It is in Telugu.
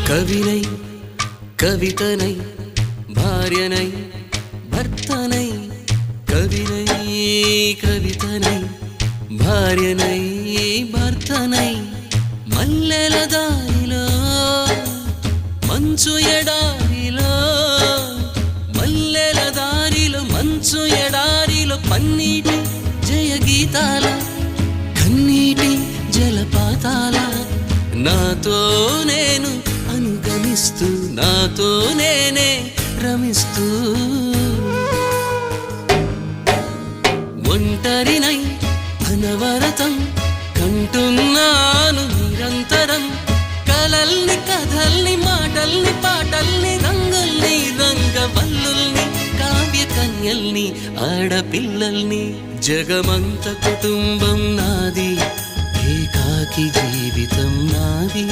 కవినై కవితనై భార్యనై భర్తనై కవినై కవితనై భార్యనై భర్తనై మల్లెల దారిలో మంచు ఎడారిలో మల్లెల దారిలో మంచు ఎడారిలో పన్నీటి జయ గీతాల కన్నీటి జలపాతాల నాతో నేను అనుగమిస్తూ నాతో నేనే రమిస్తూ ఒంటరినై అనవరతం కంటున్నాను నిరంతరం కలల్ని కథల్ని మాటల్ని పాటల్ని రంగుల్ని రంగవల్లుల్ని కావ్య కన్యల్ని ఆడపిల్లల్ని జగమంత కుటుంబం నాది ఏకాకి జీవితం నాది